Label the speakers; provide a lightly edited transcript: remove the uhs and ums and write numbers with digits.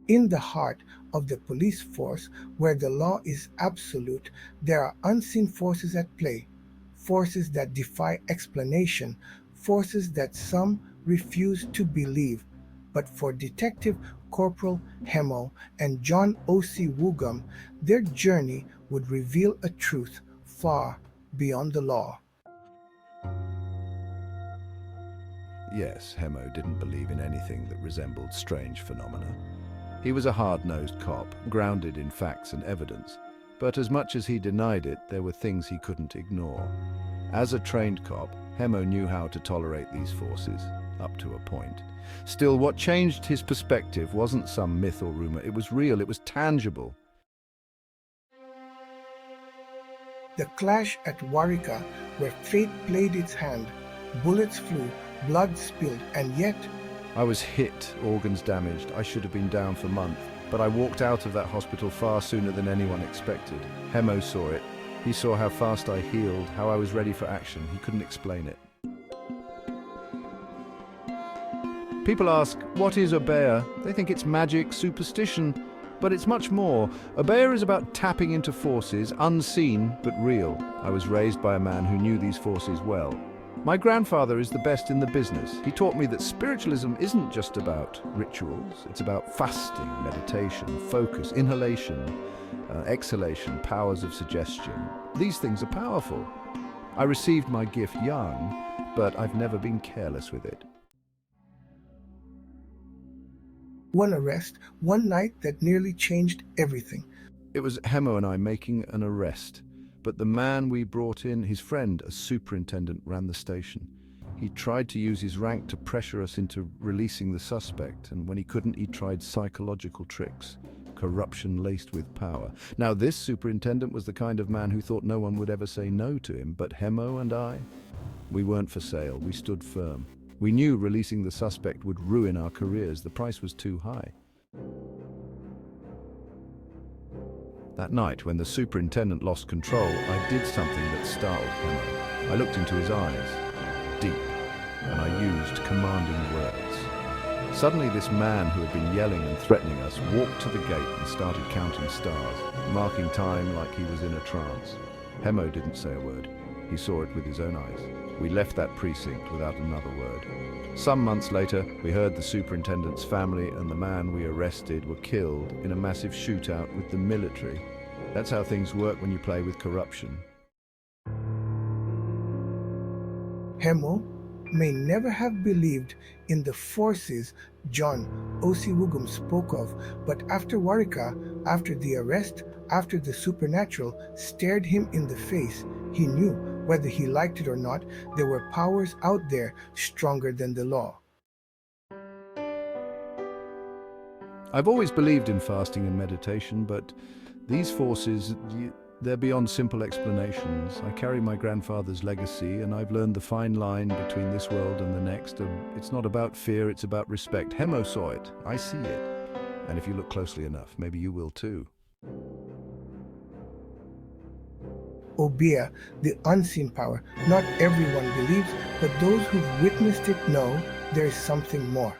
Speaker 1: In the heart of the police force, where the law is absolute, there are unseen forces at play, forces that defy explanation, forces that some refuse to believe. But for Detective Corporal Hemmo and John O.C. Woogum, their journey would reveal a truth far beyond the law.
Speaker 2: Yes, Hemmo didn't believe in anything that resembled strange phenomena. He was a hard-nosed cop, grounded in facts and evidence. But as much as he denied it, there were things he couldn't ignore. As a trained cop, Hemmo knew how to tolerate these forces, up to a point. Still, what changed his perspective wasn't some myth or rumor. It was real, it was tangible.
Speaker 1: The clash at Warika, where fate played its hand, bullets flew, blood spilled, and yet
Speaker 2: I was hit, organs damaged. I should have been down for months. But I walked out of that hospital far sooner than anyone expected. Hemmo saw it. He saw how fast I healed, how I was ready for action. He couldn't explain it. People ask, what is Obeah? They think it's magic, superstition, but it's much more. Obeah is about tapping into forces, unseen but real. I was raised by a man who knew these forces well. My grandfather is the best in the business. He taught me that spiritualism isn't just about rituals. It's about fasting, meditation, focus, inhalation, exhalation, powers of suggestion. These things are powerful. I received my gift young, but I've never been careless with it.
Speaker 1: one arrest, one night that nearly changed everything.
Speaker 2: It was Hemmo and I making an arrest, but the man we brought in, his friend, a superintendent, ran the station. He tried to use his rank to pressure us into releasing the suspect, and when he couldn't, he tried psychological tricks, corruption laced with power. Now, this superintendent was the kind of man who thought no one would ever say no to him, but Hemmo and I, we weren't for sale. We stood firm. We knew releasing the suspect would ruin our careers. The price was too high. That night, when the superintendent lost control, I did something that startled Hemmo. I looked into his eyes, deep, and I used commanding words. Suddenly, this man who had been yelling and threatening us walked to the gate and started counting stars, marking time like he was in a trance. Hemmo didn't say a word. He saw it with his own eyes. We left that precinct without another word. Some months later, we heard the superintendent's family and the man we arrested were killed in a massive shootout with the military. That's how things work when you play with corruption.
Speaker 1: Hemmo may never have believed in the forces John O.C. Woogum spoke of, but after Warika, after the arrest, after the supernatural stared him in the face, he knew, whether he liked it or not, there were powers out there stronger than the law.
Speaker 2: I've always believed in fasting and meditation, but these forces, they're beyond simple explanations. I carry my grandfather's legacy, and I've learned the fine line between this world and the next. It's not about fear, it's about respect. Hemmo saw it. I see it. And if you look closely enough, maybe you will too.
Speaker 1: Obeah, the unseen power. Not everyone believes, but those who've witnessed it know there is something more.